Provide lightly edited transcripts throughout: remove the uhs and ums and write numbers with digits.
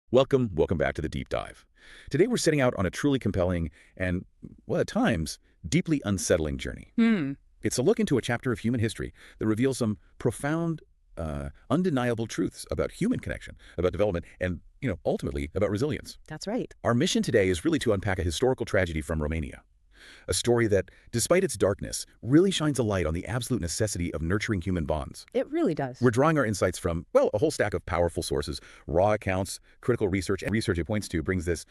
Welcome back to the Deep Dive. Today we're setting out on a truly compelling and, well, at times, deeply unsettling journey. Hmm. It's a look into a chapter of human history that reveals some profound, undeniable truths about human connection, about development, and, ultimately about resilience. That's right. Our mission today is really to unpack a historical tragedy from Romania. A story that, despite its darkness, really shines a light on the absolute necessity of nurturing human bonds. It really does. We're drawing our insights from, well, a whole stack of powerful sources, raw accounts, critical research, and research it points to brings this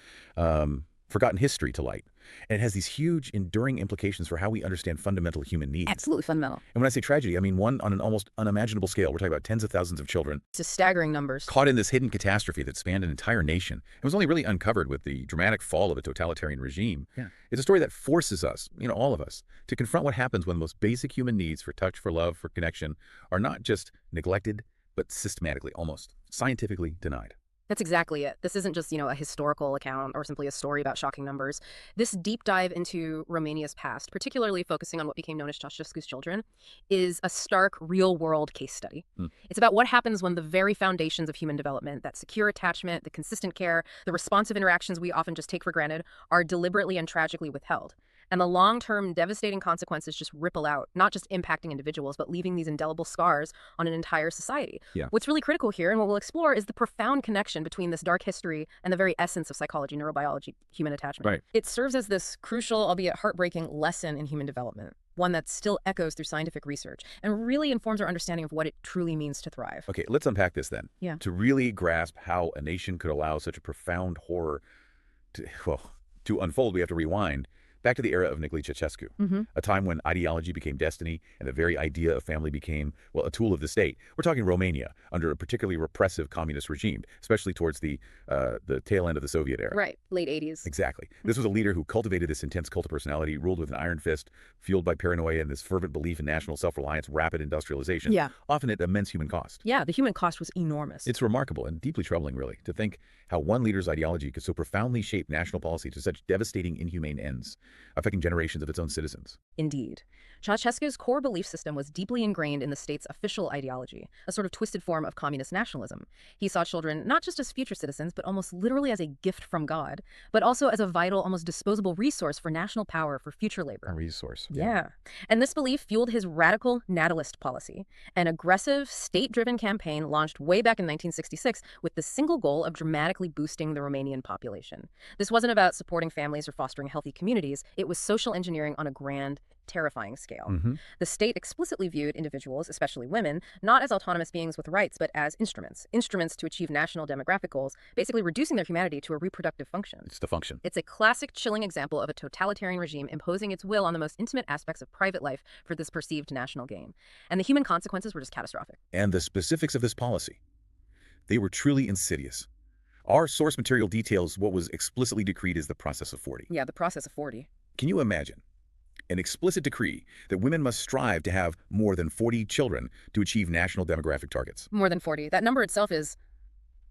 forgotten history to light. And it has these huge, enduring implications for how we understand fundamental human needs. Absolutely fundamental. And when I say tragedy, I mean one on an almost unimaginable scale. We're talking about tens of thousands of children It's staggering numbers. caught in this hidden catastrophe that spanned an entire nation. It was only really uncovered with the dramatic fall of a totalitarian regime. Yeah. It's a story that forces us, all of us, to confront what happens when the most basic human needs for touch, for love, for connection are not just neglected, but systematically, almost scientifically denied. That's exactly it. This isn't just, a historical account or simply a story about shocking numbers. This deep dive into Romania's past, particularly focusing on what became known as Chaucescus children, is a stark, real-world case study. It's about what happens when the very foundations of human development, that secure attachment, the consistent care, the responsive interactions we often just take for granted, are deliberately and tragically withheld. And the long-term devastating consequences just ripple out, not just impacting individuals, but leaving these indelible scars on an entire society. Yeah. What's really critical here, and what we'll explore, is the profound connection between this dark history and the very essence of psychology, neurobiology, human attachment. Right. It serves as this crucial, albeit heartbreaking, lesson in human development, one that still echoes through scientific research and really informs our understanding of what it truly means to thrive. Okay, let's unpack this then. Yeah. To really grasp how a nation could allow such a profound horror to unfold, we have to rewind back to the era of Nicolae Ceausescu, a time when ideology became destiny and the very idea of family became, well, a tool of the state. We're talking Romania under a particularly repressive communist regime, especially towards the tail end of the Soviet era. Right, late 80s. Exactly. This was a leader who cultivated this intense cult of personality, ruled with an iron fist, fueled by paranoia and this fervent belief in national self-reliance, rapid industrialization, Yeah. often at immense human cost. Yeah, the human cost was enormous. It's remarkable and deeply troubling, really, to think how one leader's ideology could so profoundly shape national policy to such devastating, inhumane ends, affecting generations of its own citizens. Indeed. Ceausescu's core belief system was deeply ingrained in the state's official ideology, a sort of twisted form of communist nationalism. He saw children not just as future citizens, but almost literally as a gift from God, but also as a vital, almost disposable resource for national power, for future labor. A resource. Yeah. And this belief fueled his radical natalist policy, an aggressive, state-driven campaign launched way back in 1966 with the single goal of dramatically boosting the Romanian population. This wasn't about supporting families or fostering healthy communities. It was social engineering on a grand, terrifying scale. The state explicitly viewed individuals, especially women, not as autonomous beings with rights, but as instruments to achieve national demographic goals, basically reducing their humanity to a reproductive function. It's the function. It's a classic, chilling example of a totalitarian regime imposing its will on the most intimate aspects of private life for this perceived national gain. And the human consequences were just catastrophic. And the specifics of this policy, they were truly insidious. Our source material details what was explicitly decreed as the process of 40. Yeah, the process of 40. Can you imagine an explicit decree that women must strive to have more than 40 children to achieve national demographic targets? More than 40. That number itself is,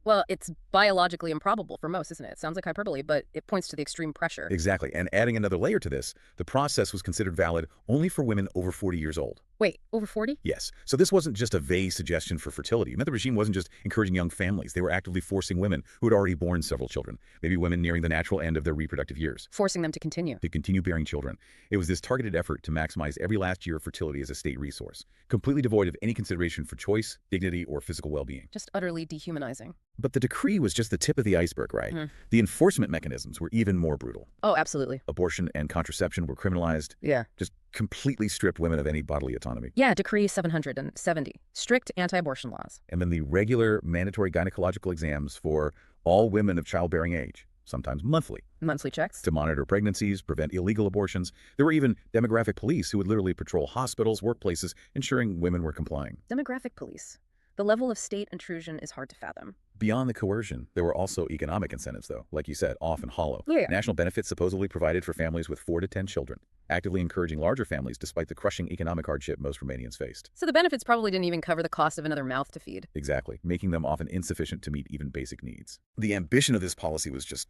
well, it's biologically improbable for most, isn't it? It sounds like hyperbole, but it points to the extreme pressure. Exactly. And adding another layer to this, the process was considered valid only for women over 40 years old. Wait, over 40? Yes. So this wasn't just a vague suggestion for fertility. It meant the regime wasn't just encouraging young families. They were actively forcing women who had already borne several children, maybe women nearing the natural end of their reproductive years, Forcing them to continue. to continue bearing children. It was this targeted effort to maximize every last year of fertility as a state resource, completely devoid of any consideration for choice, dignity, or physical well-being. Just utterly dehumanizing. But the decree was just the tip of the iceberg, right? The enforcement mechanisms were even more brutal. Oh, absolutely. Abortion and contraception were criminalized, Yeah. just completely stripped women of any bodily autonomy. Yeah, Decree 770. Strict anti-abortion laws. And then the regular mandatory gynecological exams for all women of childbearing age, sometimes monthly, Monthly checks. to monitor pregnancies, prevent illegal abortions. There were even demographic police who would literally patrol hospitals, workplaces, ensuring women were complying. Demographic police. The level of state intrusion is hard to fathom. Beyond the coercion, there were also economic incentives, though, like you said, often hollow. Yeah. National benefits supposedly provided for families with 4 to 10 children, actively encouraging larger families despite the crushing economic hardship most Romanians faced. So the benefits probably didn't even cover the cost of another mouth to feed. Exactly, making them often insufficient to meet even basic needs. The ambition of this policy was just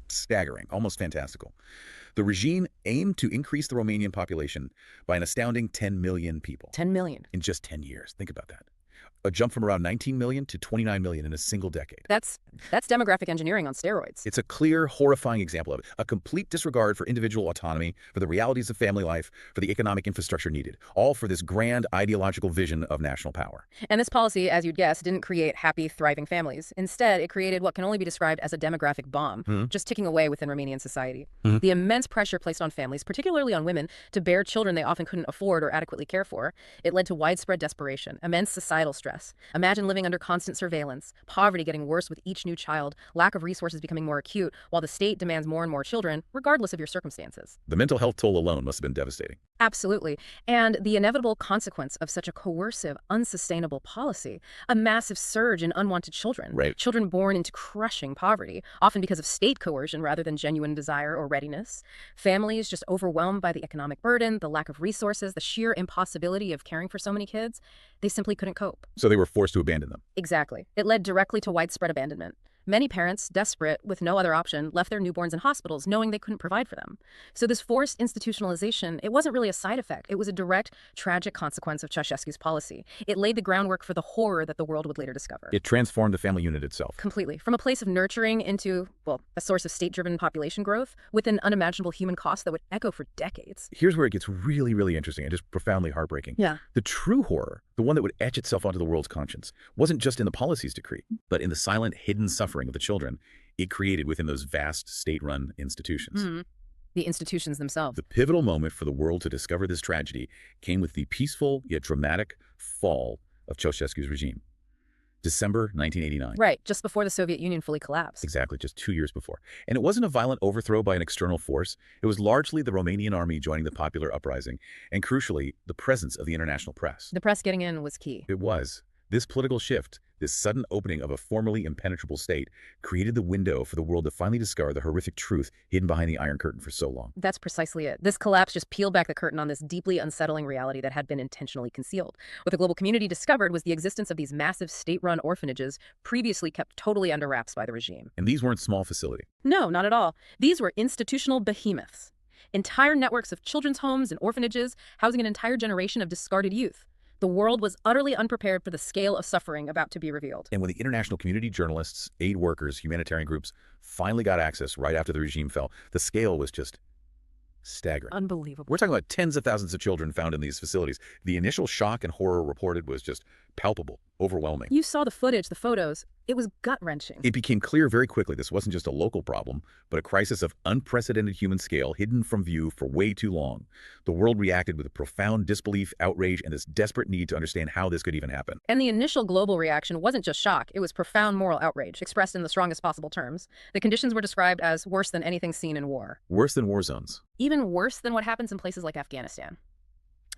staggering, almost fantastical. The regime aimed to increase the Romanian population by an astounding 10 million people 10 million. in just 10 years. Think about that. A jump from around 19 million to 29 million in a single decade. That's demographic engineering on steroids. It's a clear, horrifying example of it. A complete disregard for individual autonomy, for the realities of family life, for the economic infrastructure needed, all for this grand ideological vision of national power. And this policy, as you'd guess, didn't create happy, thriving families. Instead, it created what can only be described as a demographic bomb, just ticking away within Romanian society. The immense pressure placed on families, particularly on women, to bear children they often couldn't afford or adequately care for, it led to widespread desperation, immense societal stress. Imagine living under constant surveillance, poverty getting worse with each new child, lack of resources becoming more acute, while the state demands more and more children, regardless of your circumstances. The mental health toll alone must have been devastating. Absolutely. And the inevitable consequence of such a coercive, unsustainable policy, a massive surge in unwanted children. Right. Children born into crushing poverty, often because of state coercion rather than genuine desire or readiness. Families just overwhelmed by the economic burden, the lack of resources, the sheer impossibility of caring for so many kids. They simply couldn't cope. So they were forced to abandon them. Exactly. It led directly to widespread abandonment. Many parents, desperate, with no other option, left their newborns in hospitals knowing they couldn't provide for them. So this forced institutionalization, it wasn't really a side effect. It was a direct, tragic consequence of Chaucescu's policy. It laid the groundwork for the horror that the world would later discover. It transformed the family unit itself. Completely. From a place of nurturing into, well, a source of state-driven population growth with an unimaginable human cost that would echo for decades. Here's where it gets really, really interesting and just profoundly heartbreaking. Yeah. The true horror, the one that would etch itself onto the world's conscience, wasn't just in the policies decree, but in the silent, hidden suffering of the children it created within those vast state-run institutions. The institutions themselves. The pivotal moment for the world to discover this tragedy came with the peaceful yet dramatic fall of Chaucescu's regime. December 1989. Right, just before the Soviet Union fully collapsed. Exactly, just 2 years before. And it wasn't a violent overthrow by an external force. It was largely the Romanian army joining the popular uprising, and crucially, the presence of the international press. The press getting in was key. It was. This political shift, this sudden opening of a formerly impenetrable state, created the window for the world to finally discover the horrific truth hidden behind the Iron Curtain for so long. That's precisely it. This collapse just peeled back the curtain on this deeply unsettling reality that had been intentionally concealed. What the global community discovered was the existence of these massive state-run orphanages previously kept totally under wraps by the regime. And these weren't small facilities. No, not at all. These were institutional behemoths. Entire networks of children's homes and orphanages housing an entire generation of discarded youth. The world was utterly unprepared for the scale of suffering about to be revealed. And when the international community, journalists, aid workers, humanitarian groups finally got access right after the regime fell, the scale was just staggering. Unbelievable. We're talking about tens of thousands of children found in these facilities. The initial shock and horror reported was just palpable, overwhelming. You saw the footage, the photos. It was gut-wrenching. It became clear very quickly this wasn't just a local problem, but a crisis of unprecedented human scale hidden from view for way too long. The world reacted with a profound disbelief, outrage, and this desperate need to understand how this could even happen. And the initial global reaction wasn't just shock. It was profound moral outrage, expressed in the strongest possible terms. The conditions were described as worse than anything seen in war. Worse than war zones. Even worse than what happens in places like Afghanistan.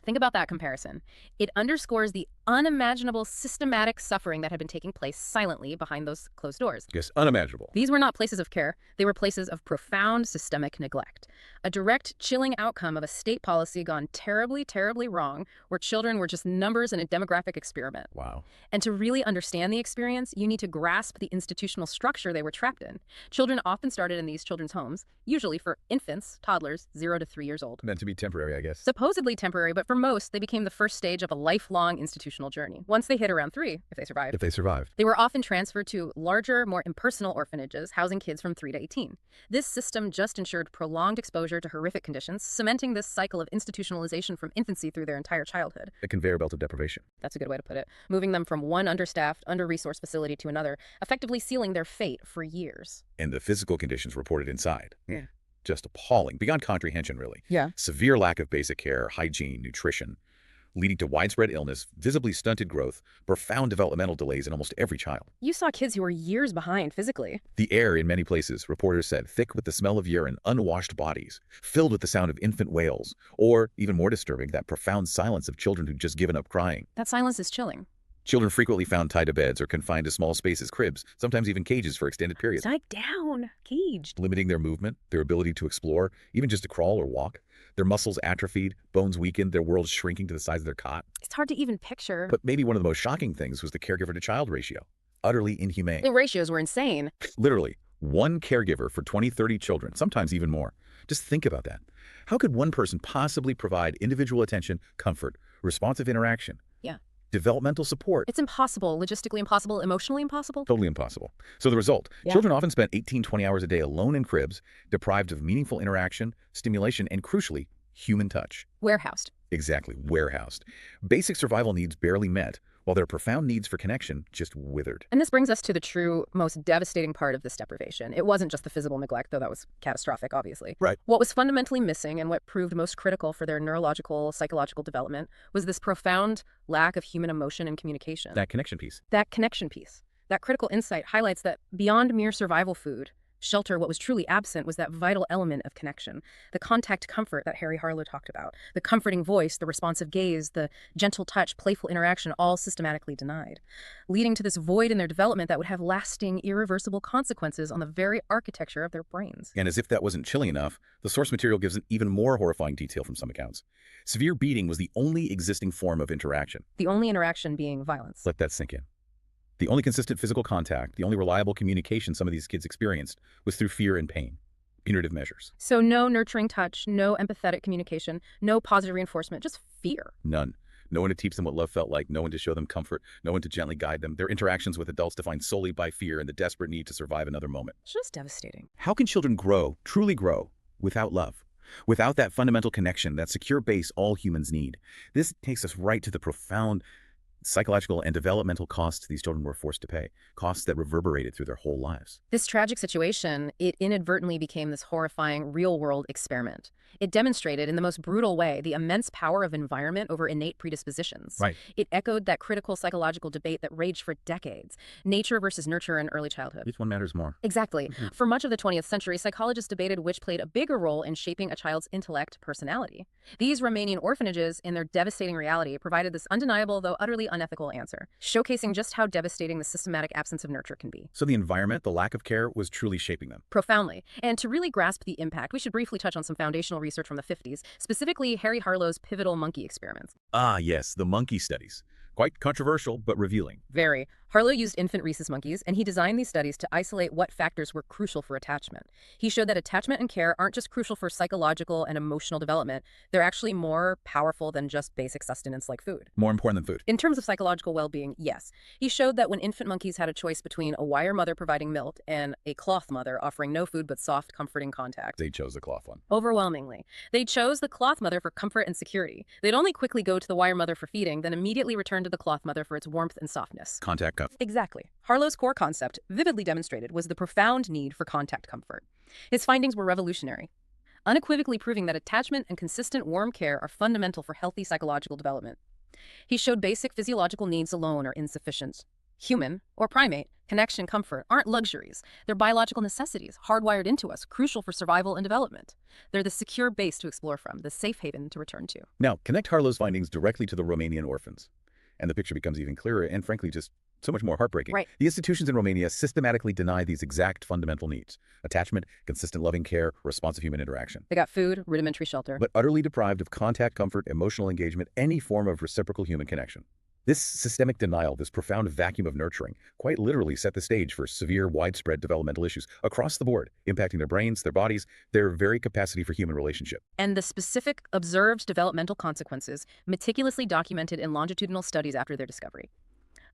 Think about that comparison. It underscores the unimaginable systematic suffering that had been taking place silently behind those closed doors. Yes, unimaginable. These were not places of care. They were places of profound systemic neglect. A direct, chilling outcome of a state policy gone terribly, terribly wrong, where children were just numbers in a demographic experiment. Wow. And to really understand the experience, you need to grasp the institutional structure they were trapped in. Children often started in these children's homes, usually for infants, toddlers, 0 to 3 years old. Meant to be temporary, I guess. Supposedly temporary, but for most, they became the first stage of a lifelong institutional journey. Once they hit around 3, if they survived. If they survived. They were often transferred to larger, more impersonal orphanages, housing kids from 3 to 18. This system just ensured prolonged exposure to horrific conditions, cementing this cycle of institutionalization from infancy through their entire childhood. A conveyor belt of deprivation. That's a good way to put it. Moving them from one understaffed, under-resourced facility to another, effectively sealing their fate for years. And the physical conditions reported inside. Yeah. Just appalling, beyond comprehension, really. Yeah. Severe lack of basic care, hygiene, nutrition, leading to widespread illness, visibly stunted growth, profound developmental delays in almost every child. You saw kids who were years behind physically. The air in many places, reporters said, thick with the smell of urine, unwashed bodies, filled with the sound of infant wails, or, even more disturbing, that profound silence of children who'd just given up crying. That silence is chilling. Children frequently found tied to beds or confined to small spaces, cribs, sometimes even cages for extended periods. Psych down. Caged. Limiting their movement, their ability to explore, even just to crawl or walk. Their muscles atrophied, bones weakened, their world shrinking to the size of their cot. It's hard to even picture. But maybe one of the most shocking things was the caregiver-to-child ratio. Utterly inhumane. The ratios were insane. Literally, one caregiver for 20, 30 children, sometimes even more. Just think about that. How could one person possibly provide individual attention, comfort, responsive interaction? Yeah. developmental support. It's impossible, logistically impossible, emotionally impossible. Totally impossible. So the result, Yeah. children often spent 18, 20 hours a day alone in cribs, deprived of meaningful interaction, stimulation, and crucially, human touch. Warehoused. Exactly, warehoused. Basic survival needs barely met, while their profound needs for connection just withered. And this brings us to the true, most devastating part of this deprivation. It wasn't just the physical neglect, though that was catastrophic, obviously. Right. What was fundamentally missing and what proved most critical for their neurological, psychological development was this profound lack of human emotion and communication. That connection piece. That connection piece. That critical insight highlights that beyond mere survival food, shelter, what was truly absent was that vital element of connection, the contact comfort that Harry Harlow talked about, the comforting voice, the responsive gaze, the gentle touch, playful interaction, all systematically denied, leading to this void in their development that would have lasting, irreversible consequences on the very architecture of their brains. And as if that wasn't chilling enough, the source material gives an even more horrifying detail from some accounts. Severe beating was the only existing form of interaction. The only interaction being violence. Let that sink in. The only consistent physical contact, the only reliable communication some of these kids experienced was through fear and pain, punitive measures. So no nurturing touch, no empathetic communication, no positive reinforcement, just fear. None. No one to teach them what love felt like, no one to show them comfort, no one to gently guide them. Their interactions with adults defined solely by fear and the desperate need to survive another moment. It's just devastating. How can children grow, truly grow, without love? Without that fundamental connection, that secure base all humans need? This takes us right to the profound psychological and developmental costs these children were forced to pay, costs that reverberated through their whole lives. This tragic situation, it inadvertently became this horrifying real-world experiment. It demonstrated in the most brutal way the immense power of environment over innate predispositions. Right. It echoed that critical psychological debate that raged for decades, nature versus nurture in early childhood. Which one matters more? Exactly. For much of the 20th century, psychologists debated which played a bigger role in shaping a child's intellect, personality. These Romanian orphanages, in their devastating reality, provided this undeniable, though utterly unethical answer, showcasing just how devastating the systematic absence of nurture can be. So the environment, the lack of care, was truly shaping them. Profoundly. And to really grasp the impact, we should briefly touch on some foundational research from the 50s, specifically Harry Harlow's pivotal monkey experiments. Ah, yes, the monkey studies. Quite controversial, but revealing. Very. Harlow used infant rhesus monkeys, and he designed these studies to isolate what factors were crucial for attachment. He showed that attachment and care aren't just crucial for psychological and emotional development, they're actually more powerful than just basic sustenance like food. More important than food. In terms of psychological well-being, yes. He showed that when infant monkeys had a choice between a wire mother providing milk and a cloth mother offering no food but soft, comforting contact, They chose the cloth one. overwhelmingly, they chose the cloth mother for comfort and security. They'd only quickly go to the wire mother for feeding, then immediately return to the cloth mother for its warmth and softness. Contact cuff. Exactly. Harlow's core concept, vividly demonstrated, was the profound need for contact comfort. His findings were revolutionary, unequivocally proving that attachment and consistent warm care are fundamental for healthy psychological development. He showed basic physiological needs alone are insufficient. Human, or primate, connection and comfort aren't luxuries. They're biological necessities, hardwired into us, crucial for survival and development. They're the secure base to explore from, the safe haven to return to. Now, connect Harlow's findings directly to the Romanian orphans, and the picture becomes even clearer and, frankly, just so much more heartbreaking. Right. The institutions in Romania systematically deny these exact fundamental needs: attachment, consistent loving care, responsive human interaction. They got food, rudimentary shelter. But utterly deprived of contact, comfort, emotional engagement, any form of reciprocal human connection. This systemic denial, this profound vacuum of nurturing, quite literally set the stage for severe, widespread developmental issues across the board, impacting their brains, their bodies, their very capacity for human relationship. And the specific observed developmental consequences meticulously documented in longitudinal studies after their discovery.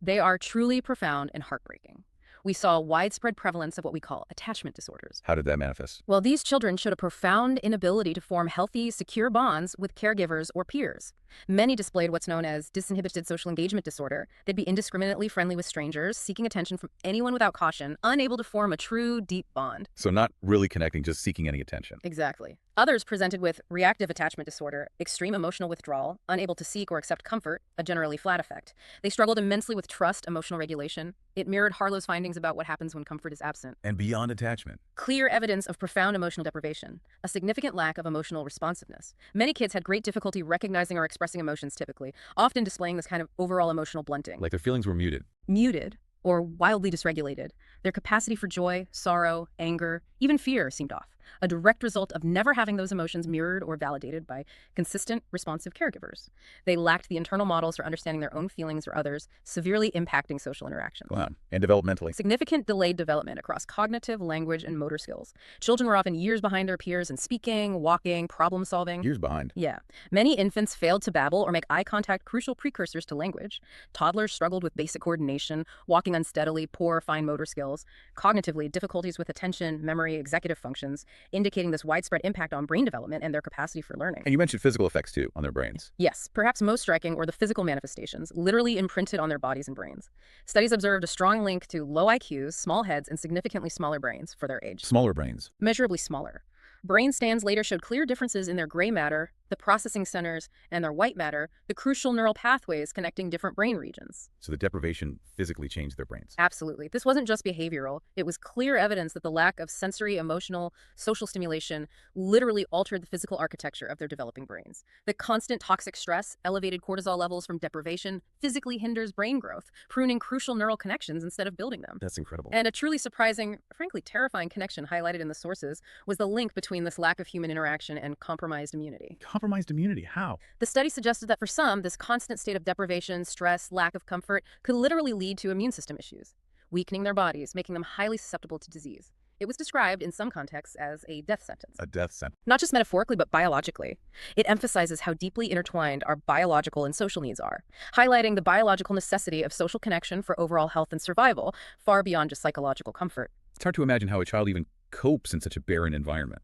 They are truly profound and heartbreaking. We saw a widespread prevalence of what we call attachment disorders. How did that manifest? Well, these children showed a profound inability to form healthy, secure bonds with caregivers or peers. Many displayed what's known as disinhibited social engagement disorder. They'd be indiscriminately friendly with strangers, seeking attention from anyone without caution, unable to form a true, deep bond. So not really connecting, just seeking any attention. Exactly. Others presented with reactive attachment disorder, extreme emotional withdrawal, unable to seek or accept comfort, a generally flat effect. They struggled immensely with trust, emotional regulation. It mirrored Harlow's findings about what happens when comfort is absent. And beyond attachment. Clear evidence of profound emotional deprivation, a significant lack of emotional responsiveness. Many kids had great difficulty recognizing or expressing emotions typically, often displaying this kind of overall emotional blunting. Like their feelings were muted. Muted or wildly dysregulated. Their capacity for joy, sorrow, anger, even fear seemed off. a direct result of never having those emotions mirrored or validated by consistent, responsive caregivers. They lacked the internal models for understanding their own feelings or others, severely impacting social interactions. Wow. And developmentally. Significant delayed development across cognitive, language, and motor skills. Children were often years behind their peers in speaking, walking, problem solving. Years behind. Yeah. Many infants failed to babble or make eye contact, crucial precursors to language. Toddlers struggled with basic coordination, walking unsteadily, poor fine motor skills. Cognitively, difficulties with attention, memory, executive functions, indicating this widespread impact on brain development and their capacity for learning. And you mentioned physical effects, too, on their brains. Yes, perhaps most striking were the physical manifestations, literally imprinted on their bodies and brains. Studies observed a strong link to low IQs, small heads, and significantly smaller brains for their age. Smaller brains. Measurably smaller. Brain scans later showed clear differences in their gray matter, the processing centers, and their white matter, the crucial neural pathways connecting different brain regions. So the deprivation physically changed their brains. Absolutely. This wasn't just behavioral. It was clear evidence that the lack of sensory, emotional, social stimulation literally altered the physical architecture of their developing brains. The constant toxic stress, elevated cortisol levels from deprivation, physically hinders brain growth, pruning crucial neural connections instead of building them. That's incredible. And a truly surprising, frankly terrifying connection highlighted in the sources was the link between this lack of human interaction and compromised immunity. Compromised immunity? How? The study suggested that for some, this constant state of deprivation, stress, lack of comfort could literally lead to immune system issues, weakening their bodies, making them highly susceptible to disease. It was described in some contexts as a death sentence. A death sentence. Not just metaphorically, but biologically. It emphasizes how deeply intertwined our biological and social needs are, highlighting the biological necessity of social connection for overall health and survival, far beyond just psychological comfort. It's hard to imagine how a child even copes in such a barren environment.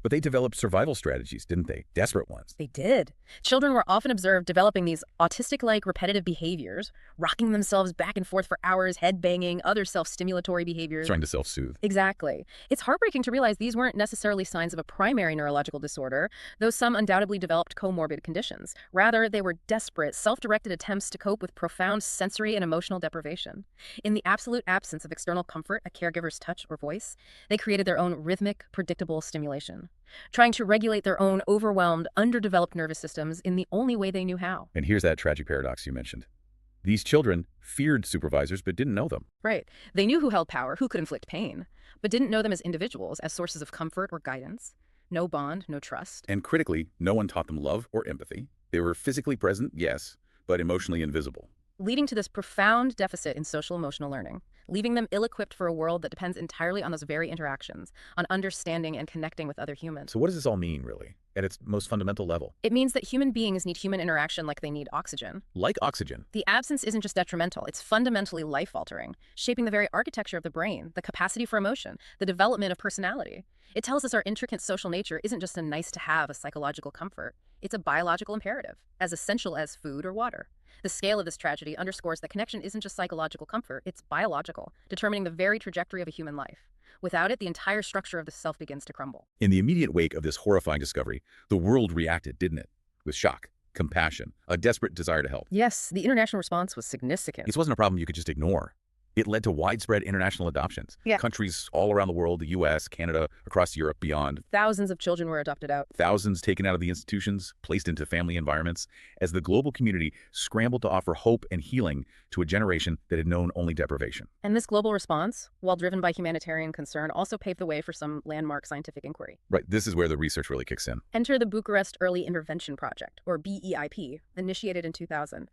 But they developed survival strategies, didn't they? Desperate ones. They did. Children were often observed developing these autistic-like repetitive behaviors, rocking themselves back and forth for hours, head-banging, other self-stimulatory behaviors. Trying to self-soothe. Exactly. It's heartbreaking to realize these weren't necessarily signs of a primary neurological disorder, though some undoubtedly developed comorbid conditions. Rather, they were desperate, self-directed attempts to cope with profound sensory and emotional deprivation. In the absolute absence of external comfort, a caregiver's touch or voice, they created their own rhythmic, predictable stimulation, trying to regulate their own overwhelmed, underdeveloped nervous systems in the only way they knew how. And here's that tragic paradox you mentioned. These children feared supervisors but didn't know them. Right. They knew who held power, who could inflict pain, but didn't know them as individuals, as sources of comfort or guidance. No bond, no trust. And critically, no one taught them love or empathy. They were physically present, yes, but emotionally invisible. Leading to this profound deficit in social-emotional learning, leaving them ill-equipped for a world that depends entirely on those very interactions, on understanding and connecting with other humans. So what does this all mean, really, at its most fundamental level? It means that human beings need human interaction like they need oxygen. Like oxygen. The absence isn't just detrimental, it's fundamentally life-altering, shaping the very architecture of the brain, the capacity for emotion, the development of personality. It tells us our intricate social nature isn't just a nice-to-have, a psychological comfort. It's a biological imperative, as essential as food or water. The scale of this tragedy underscores that connection isn't just psychological comfort, it's biological, determining the very trajectory of a human life. Without it, the entire structure of the self begins to crumble. In the immediate wake of this horrifying discovery, the world reacted, didn't it? With shock, compassion, a desperate desire to help. Yes, the international response was significant. This wasn't a problem you could just ignore. It led to widespread international adoptions. Yeah. Countries all around the world, the U.S., Canada, across Europe, beyond. Thousands of children were adopted out. Thousands taken out of the institutions, placed into family environments, as the global community scrambled to offer hope and healing to a generation that had known only deprivation. And this global response, while driven by humanitarian concern, also paved the way for some landmark scientific inquiry. Right, this is where the research really kicks in. Enter the Bucharest Early Intervention Project, or BEIP, initiated in 2000.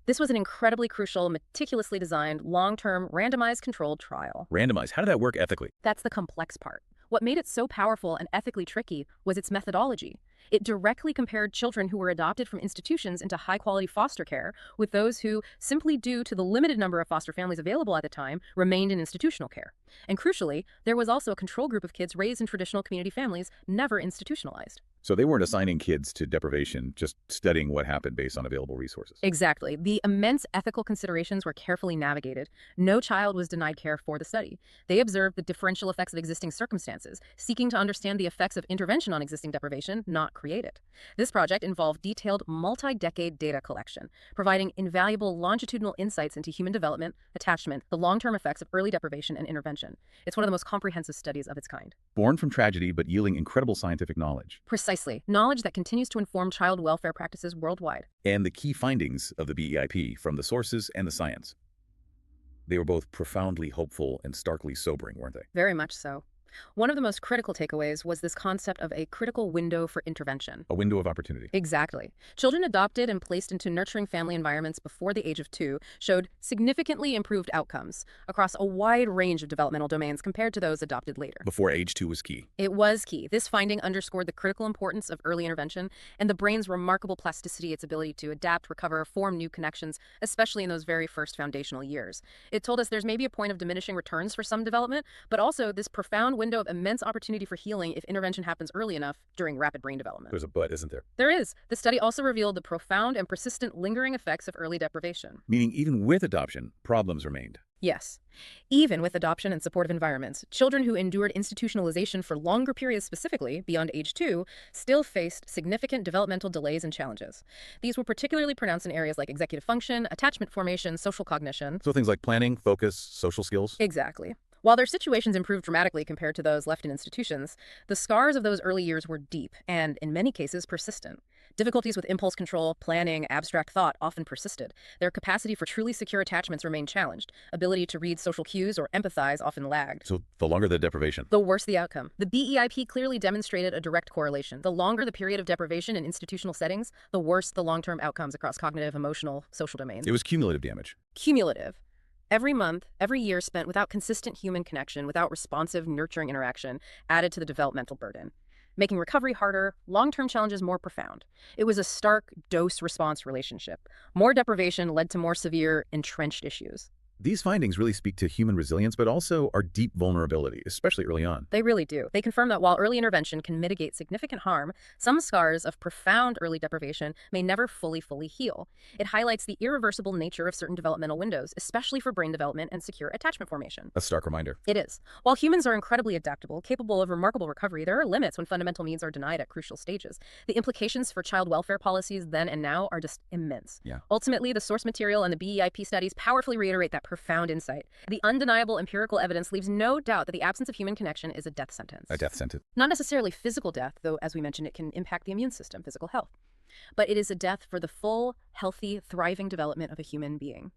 This was an incredibly crucial, meticulously designed, long-term, randomized controlled trial. Randomized, how did that work ethically? That's the complex part. What made it so powerful and ethically tricky was its methodology. It directly compared children who were adopted from institutions into high-quality foster care with those who, simply due to the limited number of foster families available at the time, remained in institutional care. And crucially, there was also a control group of kids raised in traditional community families, never institutionalized. So they weren't assigning kids to deprivation, just studying what happened based on available resources. Exactly. The immense ethical considerations were carefully navigated. No child was denied care for the study. They observed the differential effects of existing circumstances, seeking to understand the effects of intervention on existing deprivation, not create it. This project involved detailed, multi-decade data collection, providing invaluable longitudinal insights into human development, attachment, the long-term effects of early deprivation and intervention. It's one of the most comprehensive studies of its kind. Born from tragedy, but yielding incredible scientific knowledge. Precisely. Knowledge that continues to inform child welfare practices worldwide. And the key findings of the BEIP from the sources and the science. They were both profoundly hopeful and starkly sobering, weren't they? Very much so. One of the most critical takeaways was this concept of a critical window for intervention. A window of opportunity. Exactly. Children adopted and placed into nurturing family environments before the age of 2 showed significantly improved outcomes across a wide range of developmental domains compared to those adopted later. Before age 2 was key. It was key. This finding underscored the critical importance of early intervention and the brain's remarkable plasticity, its ability to adapt, recover, form new connections, especially in those very first foundational years. It told us there's maybe a point of diminishing returns for some development, but also this profound window of immense opportunity for healing if intervention happens early enough during rapid brain development. There's a but, isn't there? There is. The study also revealed the profound and persistent lingering effects of early deprivation. Meaning even with adoption, problems remained. Yes. Even with adoption and supportive environments, children who endured institutionalization for longer periods, specifically beyond age 2, still faced significant developmental delays and challenges. These were particularly pronounced in areas like executive function, attachment formation, social cognition. So things like planning, focus, social skills. Exactly. While their situations improved dramatically compared to those left in institutions, the scars of those early years were deep and, in many cases, persistent. Difficulties with impulse control, planning, abstract thought often persisted. Their capacity for truly secure attachments remained challenged. Ability to read social cues or empathize often lagged. So the longer the deprivation, the worse the outcome. The BEIP clearly demonstrated a direct correlation. The longer the period of deprivation in institutional settings, the worse the long-term outcomes across cognitive, emotional, social domains. it was cumulative damage. Cumulative. Every month, every year spent without consistent human connection, without responsive, nurturing interaction, added to the developmental burden, making recovery harder, long-term challenges more profound. It was a stark dose-response relationship. More deprivation led to more severe, entrenched issues. These findings really speak to human resilience, but also our deep vulnerability, especially early on. They really do. They confirm that while early intervention can mitigate significant harm, some scars of profound early deprivation may never fully heal. It highlights the irreversible nature of certain developmental windows, especially for brain development and secure attachment formation. A stark reminder. It is. While humans are incredibly adaptable, capable of remarkable recovery, there are limits when fundamental needs are denied at crucial stages. The implications for child welfare policies then and now are just immense. Yeah. Ultimately, the source material and the BEIP studies powerfully reiterate that profound insight. The undeniable empirical evidence leaves no doubt that the absence of human connection is a death sentence. A death sentence. Not necessarily physical death, though, as we mentioned, it can impact the immune system, physical health. But it is a death for the full, healthy, thriving development of a human being.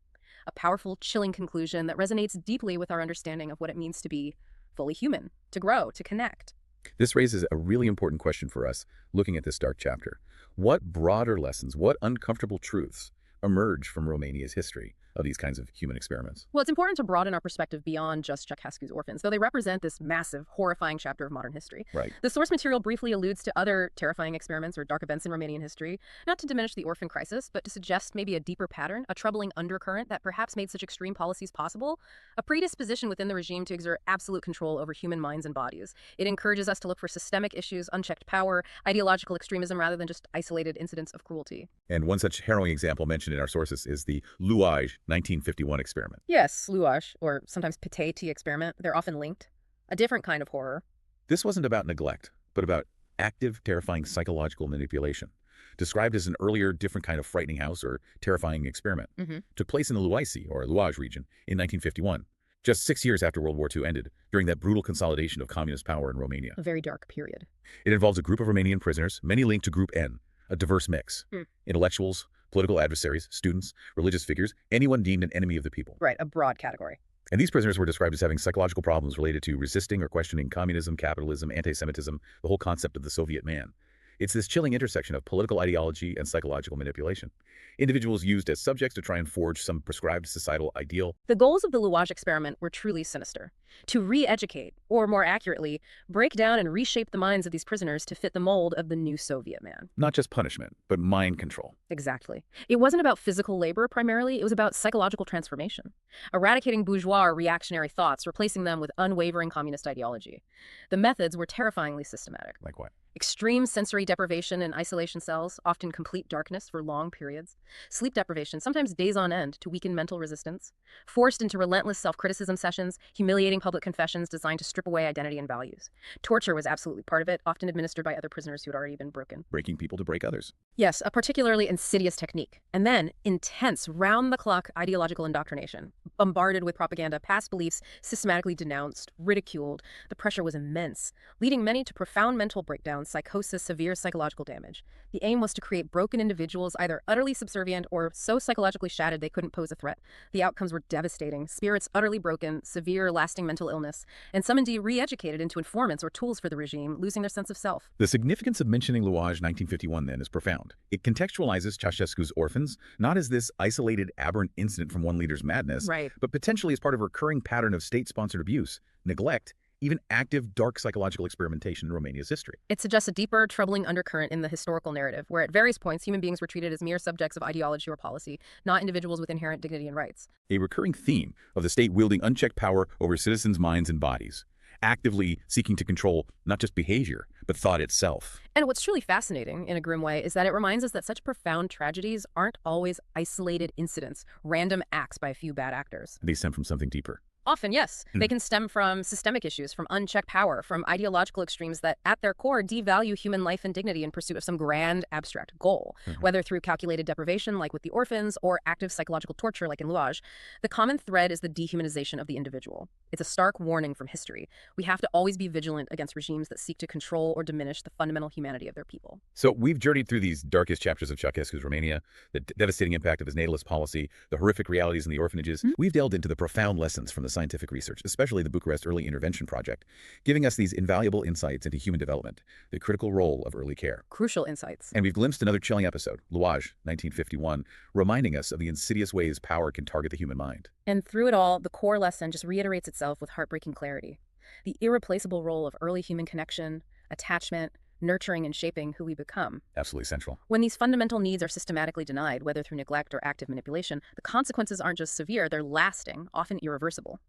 A powerful, chilling conclusion that resonates deeply with our understanding of what it means to be fully human, to grow, to connect. This raises a really important question for us looking at this dark chapter. What broader lessons, what uncomfortable truths emerge from Romania's history of these kinds of human experiments? Well, it's important to broaden our perspective beyond just Chaucescus orphans, though they represent this massive, horrifying chapter of modern history. Right. The source material briefly alludes to other terrifying experiments or dark events in Romanian history, not to diminish the orphan crisis, but to suggest maybe a deeper pattern, a troubling undercurrent that perhaps made such extreme policies possible, a predisposition within the regime to exert absolute control over human minds and bodies. It encourages us to look for systemic issues, unchecked power, ideological extremism, rather than just isolated incidents of cruelty. And one such harrowing example mentioned in our sources is the Luaj 1951 experiment. Yes, Luaj, or sometimes Peteti experiment, they're often linked. A different kind of horror. This wasn't about neglect, but about active, terrifying psychological manipulation. Described as an earlier, different kind of frightening house or terrifying experiment. Took place in the Luaisi, or Luaj region, in 1951, just 6 years after World War II ended, during that brutal consolidation of communist power in Romania. A very dark period. It involves a group of Romanian prisoners, many linked to Group N, a diverse mix. Intellectuals, political adversaries, students, religious figures, anyone deemed an enemy of the people. Right, a broad category. And these prisoners were described as having psychological problems related to resisting or questioning communism, capitalism, anti-Semitism, the whole concept of the Soviet man. It's this chilling intersection of political ideology and psychological manipulation. Individuals used as subjects to try and forge some prescribed societal ideal. The goals of the Luaj experiment were truly sinister. To re-educate, or more accurately, break down and reshape the minds of these prisoners to fit the mold of the new Soviet man. Not just punishment, but mind control. Exactly. It wasn't about physical labor primarily, it was about psychological transformation. Eradicating bourgeois or reactionary thoughts, replacing them with unwavering communist ideology. The methods were terrifyingly systematic. Like what? Extreme sensory deprivation in isolation cells, often complete darkness for long periods. Sleep deprivation, sometimes days on end, to weaken mental resistance. Forced into relentless self-criticism sessions, humiliating public confessions designed to strip away identity and values. Torture was absolutely part of it, often administered by other prisoners who had already been broken. Breaking people to break others. Yes, a particularly insidious technique. And then, intense, round-the-clock ideological indoctrination. Bombarded with propaganda, past beliefs systematically denounced, ridiculed. The pressure was immense, leading many to profound mental breakdowns, psychosis, severe psychological damage. The aim was to create broken individuals, either utterly subservient or so psychologically shattered they couldn't pose a threat. The outcomes were devastating: spirits utterly broken, severe, lasting mental illness, and some indeed re-educated into informants or tools for the regime, losing their sense of self. The significance of mentioning Louage 1951, then, is profound. It contextualizes Chaucescu's orphans not as this isolated, aberrant incident from one leader's madness, Right. but potentially as part of a recurring pattern of state-sponsored abuse, neglect, even active, dark psychological experimentation in Romania's history. It suggests a deeper, troubling undercurrent in the historical narrative, where at various points human beings were treated as mere subjects of ideology or policy, not individuals with inherent dignity and rights. A recurring theme of the state wielding unchecked power over citizens' minds and bodies, actively seeking to control not just behavior, but thought itself. And what's truly fascinating, in a grim way, is that it reminds us that such profound tragedies aren't always isolated incidents, random acts by a few bad actors. They stem from something deeper. Often, yes. They can stem from systemic issues, from unchecked power, from ideological extremes that, at their core, devalue human life and dignity in pursuit of some grand, abstract goal. Whether through calculated deprivation, like with the orphans, or active psychological torture, like in Louage, the common thread is the dehumanization of the individual. It's a stark warning from history. We have to always be vigilant against regimes that seek to control or diminish the fundamental humanity of their people. So we've journeyed through these darkest chapters of Chaucescu's Romania, the devastating impact of his natalist policy, the horrific realities in the orphanages. We've delved into the profound lessons from the scientific research, especially the Bucharest Early Intervention Project, giving us these invaluable insights into human development, the critical role of early care. Crucial insights. And we've glimpsed another chilling episode, Louage, 1951, reminding us of the insidious ways power can target the human mind. And through it all, the core lesson just reiterates itself with heartbreaking clarity. The irreplaceable role of early human connection, attachment, nurturing and shaping who we become. Absolutely central. When these fundamental needs are systematically denied, whether through neglect or active manipulation, the consequences aren't just severe, they're lasting, often irreversible.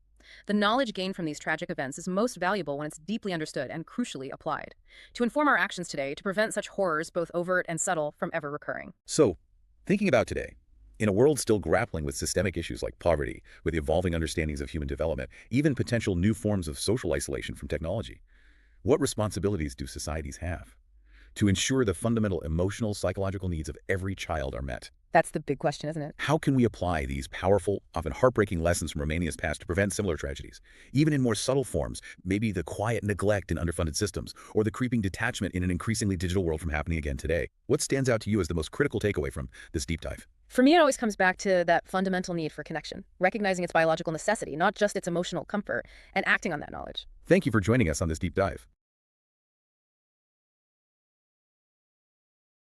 The knowledge gained from these tragic events is most valuable when it's deeply understood and crucially applied, to inform our actions today to prevent such horrors, both overt and subtle, from ever recurring. So, thinking about today, in a world still grappling with systemic issues like poverty, with evolving understandings of human development, even potential new forms of social isolation from technology, what responsibilities do societies have to ensure the fundamental emotional, psychological needs of every child are met? That's the big question, isn't it? How can we apply these powerful, often heartbreaking lessons from Romania's past to prevent similar tragedies, even in more subtle forms, maybe the quiet neglect in underfunded systems, or the creeping detachment in an increasingly digital world from happening again today? What stands out to you as the most critical takeaway from this deep dive? For me, it always comes back to that fundamental need for connection, recognizing its biological necessity, not just its emotional comfort, and acting on that knowledge. Thank you for joining us on this deep dive.